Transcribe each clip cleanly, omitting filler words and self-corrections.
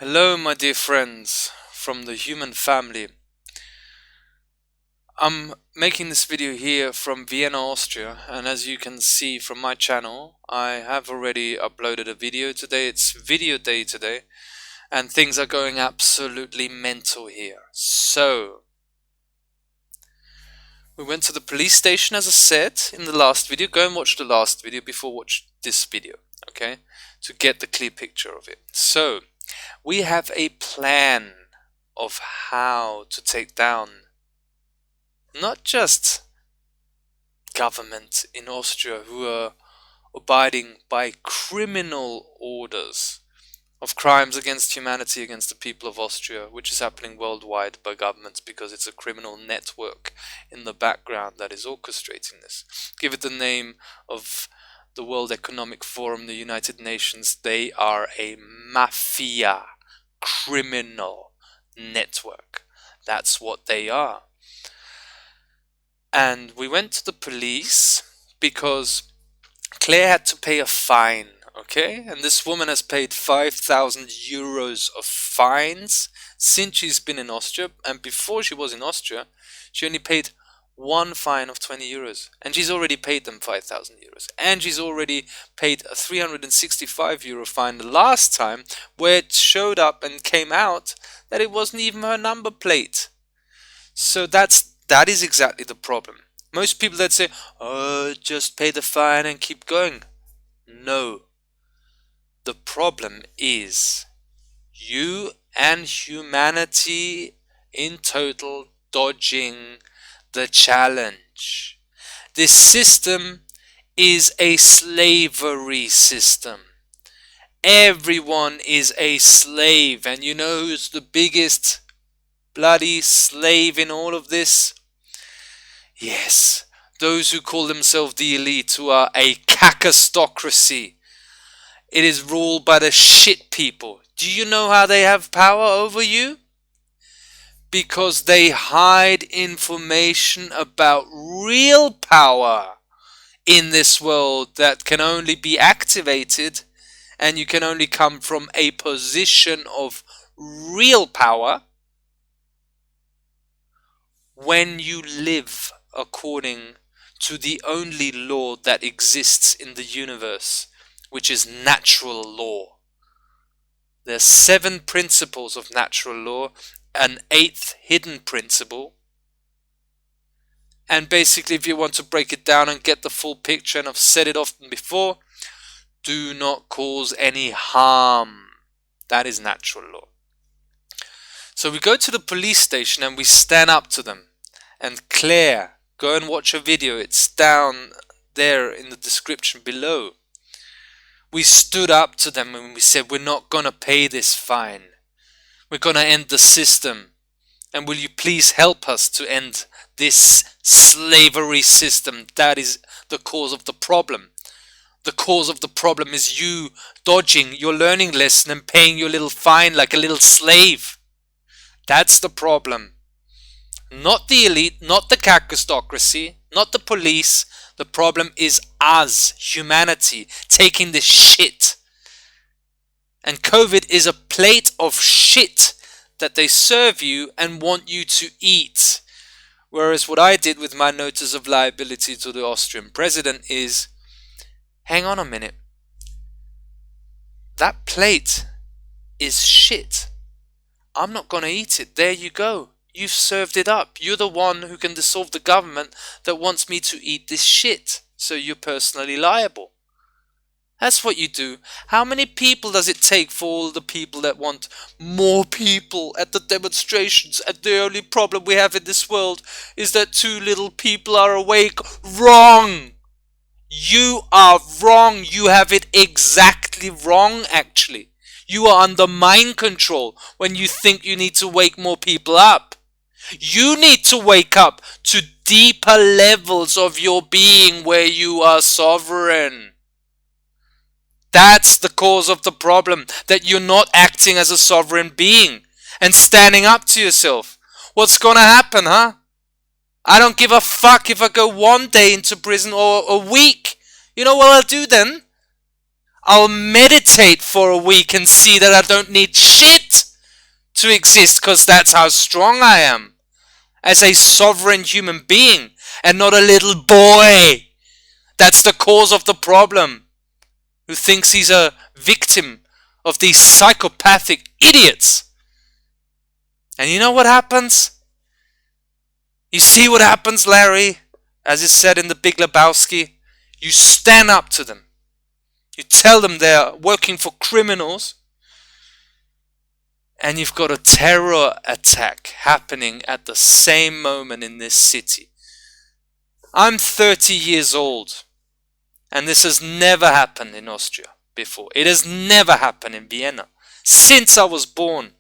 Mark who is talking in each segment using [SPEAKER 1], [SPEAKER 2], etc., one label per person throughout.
[SPEAKER 1] Hello, my dear friends from the human family. I'm making this video here from Vienna, Austria, and as you can see from my channel, I have already uploaded a video today. It's video day today, and things are going absolutely mental here. So, we went to the police station as I said in the last video. Go and watch the last video before watch this video, okay? To get the clear picture of it. So, we have a plan of how to take down not just government in Austria who are abiding by criminal orders of crimes against humanity against the people of Austria, which is happening worldwide by governments because it's a criminal network in the background that is orchestrating this. Give it the name of the World Economic Forum, the United Nations. They are a mafia criminal network. That's what they are. And we went to the police because Claire had to pay a fine, okay? And this woman has paid 5,000 euros of fines since she's been in Austria. And before she was in Austria, she only paid one fine of 20 euros. And she's already paid them 5,000 euros. And she's already paid a 365 euro fine the last time, where it showed up and came out that it wasn't even her number plate. So that is exactly the problem. Most people that say, oh, just pay the fine and keep going. No. The problem is you and humanity in total dodging the challenge. This system is a slavery system. Everyone is a slave, and you know who's the biggest bloody slave in all of this? Yes, those who call themselves the elite, who are a cacostocracy. It is ruled by the shit people. Do you know how they have power over you? Because they hide information about real power in this world that can only be activated, and you can only come from a position of real power when you live according to the only law that exists in the universe, which is natural law. There are 7 principles of natural law, an 8th hidden principle. And basically, if you want to break it down and get the full picture, and I've said it often before, do not cause any harm. That is natural law. So we go to the police station and we stand up to them. And Claire, go and watch a video. It's down there in the description below. We stood up to them and we said, we're not going to pay this fine. We're going to end the system. And will you please help us to end this slavery system? That is the cause of the problem. The cause of the problem is you dodging your learning lesson and paying your little fine like a little slave. That's the problem. Not the elite, not the cacostocracy, not the police. The problem is us, humanity, taking this shit. And COVID is a plate of shit that they serve you and want you to eat. Whereas what I did with my notice of liability to the Austrian president is, hang on a minute. That plate is shit. I'm not going to eat it. There you go. You've served it up. You're the one who can dissolve the government that wants me to eat this shit. So you're personally liable. That's what you do. How many people does it take for all the people that want more people at the demonstrations? And the only problem we have in this world is that too little people are awake. Wrong! You are wrong. You have it exactly wrong, actually. You are under mind control when you think you need to wake more people up. You need to wake up to deeper levels of your being where you are sovereign. That's the cause of the problem, that you're not acting as a sovereign being and standing up to yourself. What's going to happen, huh? I don't give a fuck if I go 1 day into prison or a week. You know what I'll do then? I'll meditate for a week and see that I don't need shit to exist, because that's how strong I am as a sovereign human being and not a little boy that's the cause of the problem, who thinks he's a victim of these psychopathic idiots. And you know what happens? You see what happens, Larry? As is said in The Big Lebowski, you stand up to them. You tell them they're working for criminals, and you've got a terror attack happening at the same moment in this city. I'm 30 years old, and this has never happened in Austria before. It has never happened in Vienna since I was born.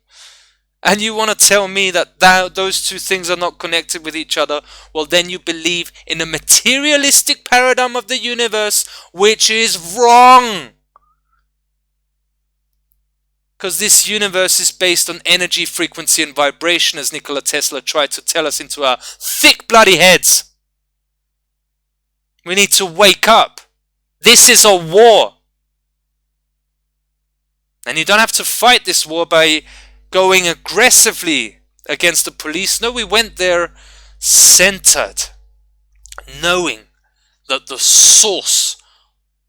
[SPEAKER 1] And you want to tell me that those two things are not connected with each other? Well, then you believe in a materialistic paradigm of the universe, which is wrong. Because this universe is based on energy, frequency, and vibration, as Nikola Tesla tried to tell us into our thick bloody heads. We need to wake up. This is a war. And you don't have to fight this war by going aggressively against the police. No, we went there centered, knowing that the source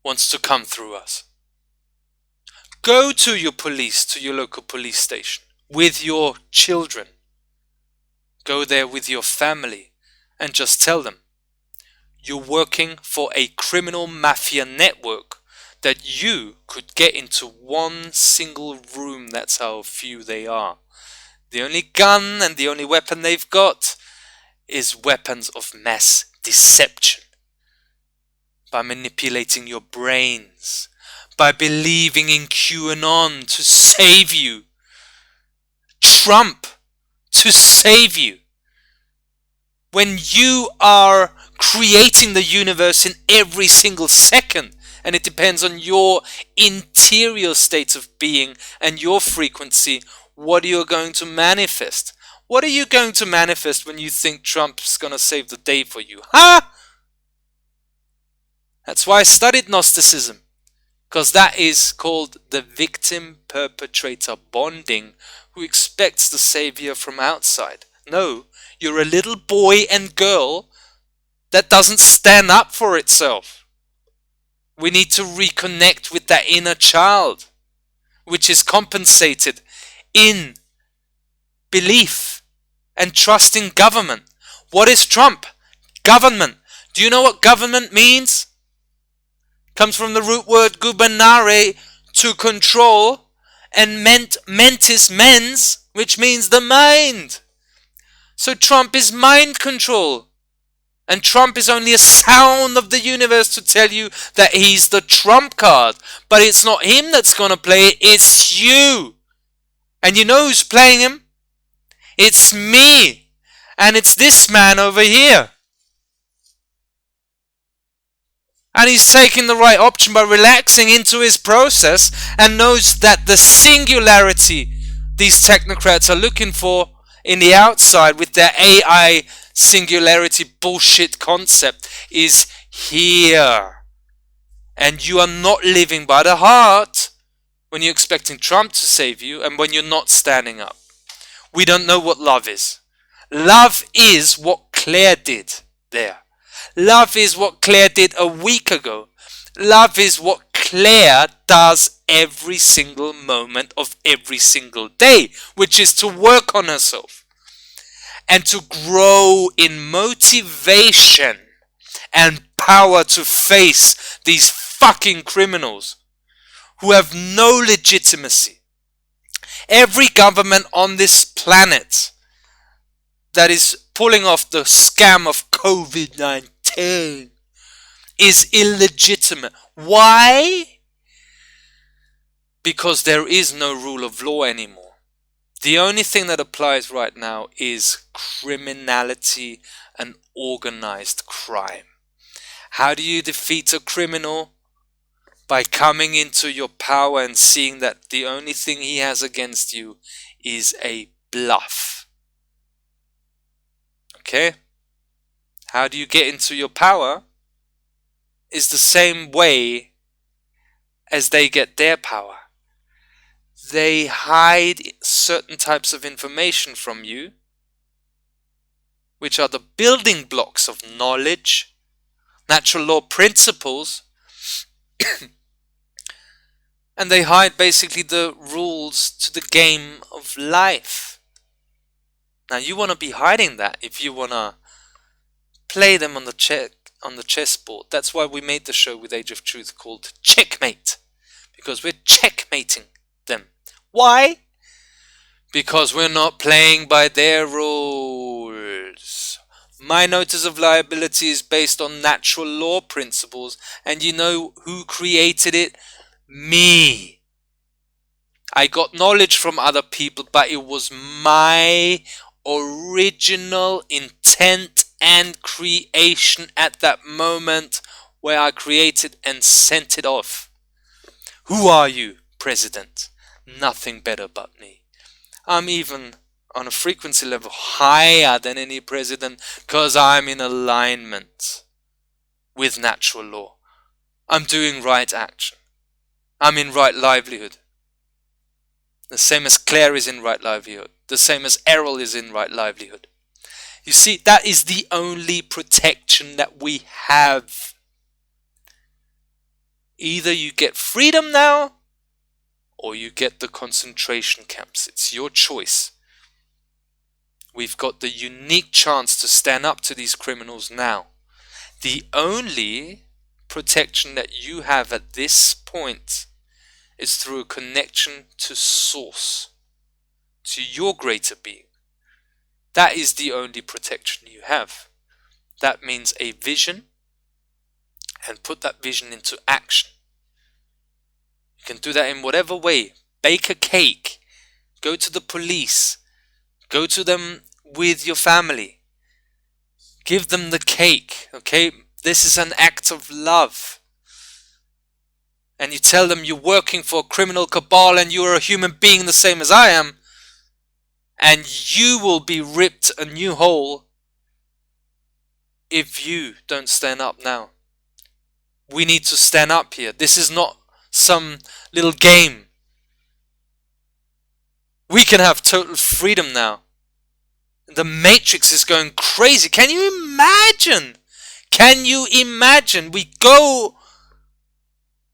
[SPEAKER 1] wants to come through us. Go to your police, to your local police station, with your children. Go there with your family and just tell them you're working for a criminal mafia network that you could get into one single room. That's how few they are. The only gun and the only weapon they've got is weapons of mass deception. By manipulating your brains, by believing in QAnon to save you, Trump to save you. When you are creating the universe in every single second, and it depends on your interior state of being and your frequency, what are you going to manifest? What are you going to manifest when you think Trump's going to save the day for you? Huh? That's why I studied Gnosticism. Because that is called the victim-perpetrator bonding, who expects the savior from outside. No, you're a little boy and girl that doesn't stand up for itself. We need to reconnect with that inner child, which is compensated in belief and trust in government. What is Trump? Government. Do you know what government means? Comes from the root word gubernare, to control, and mentis mens, which means the mind. So Trump is mind control. And Trump is only a sound of the universe to tell you that he's the trump card. But it's not him that's going to play it, it's you. And you know who's playing him? It's me. And it's this man over here. And he's taking the right option by relaxing into his process and knows that the singularity these technocrats are looking for in the outside with their AI singularity bullshit concept is here. And you are not living by the heart when you're expecting Trump to save you and when you're not standing up. We don't know what love is. Love is what Claire did there. Love is what Claire did a week ago. Love is what Claire does every single moment of every single day, which is to work on herself and to grow in motivation and power to face these fucking criminals who have no legitimacy. Every government on this planet that is pulling off the scam of COVID-19 is illegitimate. Why? Because there is no rule of law anymore. The only thing that applies right now is criminality and organized crime. How do you defeat a criminal? By coming into your power and seeing that the only thing he has against you is a bluff. Okay? How do you get into your power? Is the same way as they get their power. They hide certain types of information from you, which are the building blocks of knowledge, natural law principles, and they hide basically the rules to the game of life. Now you want to be hiding that if you want to play them on the chessboard. That's why we made the show with Age of Truth called Checkmate, because we're checkmating them. Why? Because we're not playing by their rules. My notice of liability is based on natural law principles, and you know who created it? Me. I got knowledge from other people, but it was my original intent and creation at that moment where I created and sent it off. Who are you, President? Nothing better but me. I'm even on a frequency level higher than any president because I'm in alignment with natural law. I'm doing right action. I'm in right livelihood. The same as Claire is in right livelihood. The same as Errol is in right livelihood. You see, that is the only protection that we have. Either you get freedom now, or you get the concentration camps. It's your choice. We've got the unique chance to stand up to these criminals now. The only protection that you have at this point is through a connection to Source, to your greater being. That is the only protection you have. That means a vision, and put that vision into action. You can do that in whatever way. Bake a cake, go to the police, go to them with your family, give them the cake, okay? This is an act of love. And you tell them you're working for a criminal cabal and you're a human being the same as I am, and you will be ripped a new hole if you don't stand up now. We need to stand up here. This is not some little game. We can have total freedom now. The Matrix is going crazy. Can you imagine? Can you imagine? We go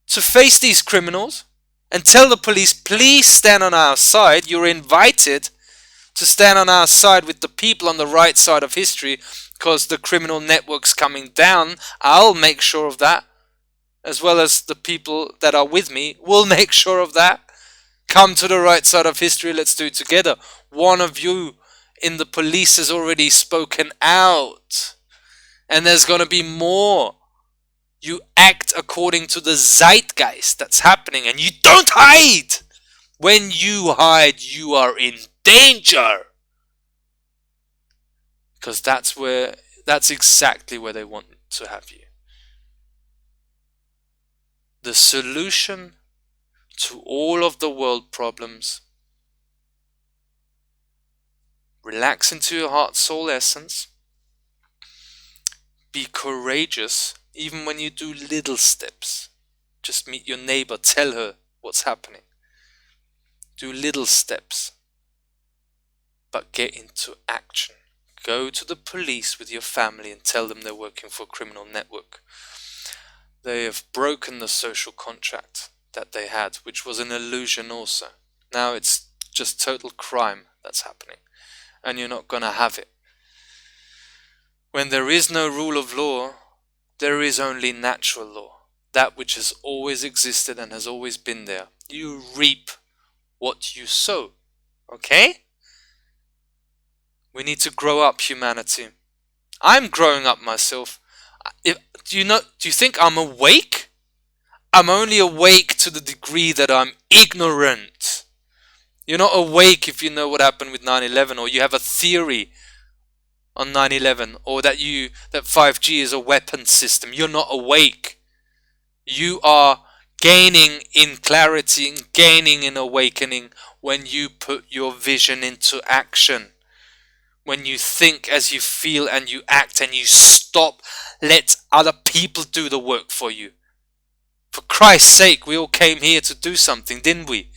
[SPEAKER 1] to face these criminals and tell the police, please stand on our side. You're invited to stand on our side with the people on the right side of history, because the criminal network's coming down. I'll make sure of that, as well as the people that are with me will make sure of that. Come to the right side of history, let's do it together. One of you in the police has already spoken out, and there's going to be more. You act according to the zeitgeist that's happening, and you don't hide. When you hide, you are in danger, because that's exactly where they want to have you. The solution to all of the world problems: relax into your heart soul essence, be courageous even when you do little steps. Just meet your neighbor, tell her what's happening. Do little steps, but get into action. Go to the police with your family and tell them they're working for a criminal network. They have broken the social contract that they had, which was an illusion also. Now it's just total crime that's happening, and you're not gonna have it. When there is no rule of law, there is only natural law, that which has always existed and has always been there. You reap what you sow, okay? We need to grow up, humanity. I'm growing up myself. Do you think I'm awake? I'm only awake to the degree that I'm ignorant. You're not awake if you know what happened with 9/11, or you have a theory on 9/11, or that 5G is a weapon system. You're not awake. You are gaining in clarity and gaining in awakening when you put your vision into action. When you think as you feel and you act, and you stop, let other people do the work for you. For Christ's sake, we all came here to do something, didn't we?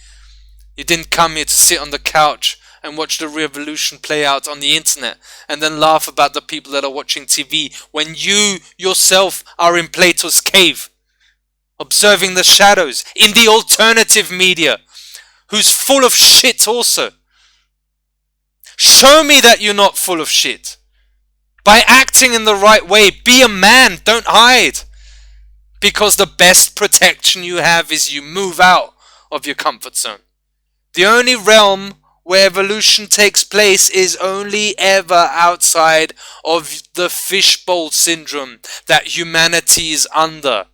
[SPEAKER 1] You didn't come here to sit on the couch and watch the revolution play out on the internet and then laugh about the people that are watching TV when you yourself are in Plato's cave, observing the shadows in the alternative media, who's full of shit also. Show me that you're not full of shit. By acting in the right way, be a man, don't hide. Because the best protection you have is you move out of your comfort zone. The only realm where evolution takes place is only ever outside of the fishbowl syndrome that humanity is under.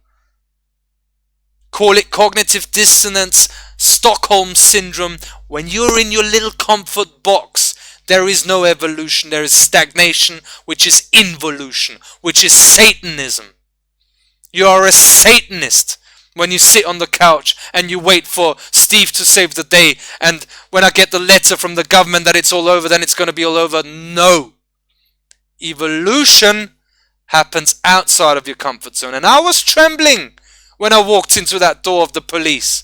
[SPEAKER 1] Call it cognitive dissonance, Stockholm syndrome. When you're in your little comfort box, there is no evolution, there is stagnation, which is involution, which is Satanism. You are a Satanist when you sit on the couch and you wait for Steve to save the day, and when I get the letter from the government that it's all over, then it's going to be all over. No. Evolution happens outside of your comfort zone. And I was trembling when I walked into that door of the police.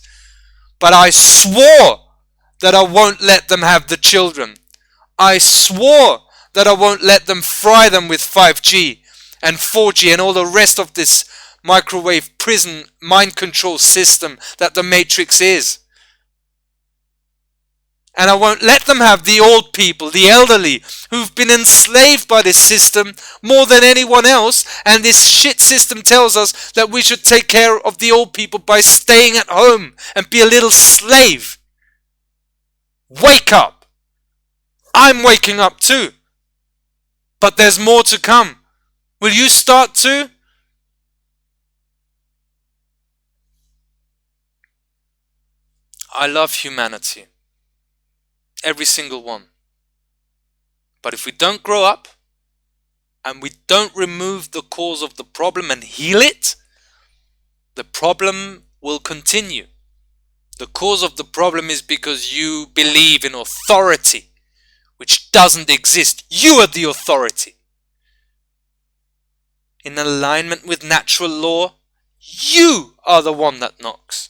[SPEAKER 1] But I swore that I won't let them have the children. I swore that I won't let them fry them with 5G and 4G and all the rest of this microwave prison mind control system that the Matrix is. And I won't let them have the old people, the elderly, who've been enslaved by this system more than anyone else. And this shit system tells us that we should take care of the old people by staying at home and be a little slave. Wake up! I'm waking up too. But there's more to come. Will you start too? I love humanity. Every single one. But if we don't grow up and we don't remove the cause of the problem and heal it, the problem will continue. The cause of the problem is because you believe in authority, which doesn't exist. You are the authority. In alignment with natural law, you are the one that knocks.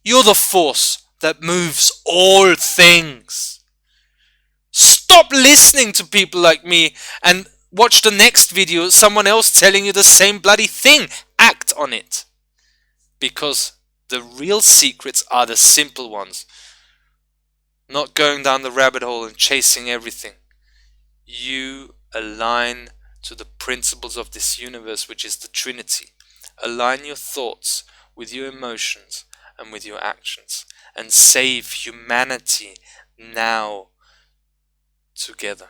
[SPEAKER 1] You're the force that moves all things. Stop listening to people like me and watch the next video, someone else telling you the same bloody thing. Act on it. Because the real secrets are the simple ones. Not going down the rabbit hole and chasing everything. You align to the principles of this universe, which is the trinity. Align your thoughts with your emotions and with your actions, and save humanity now together.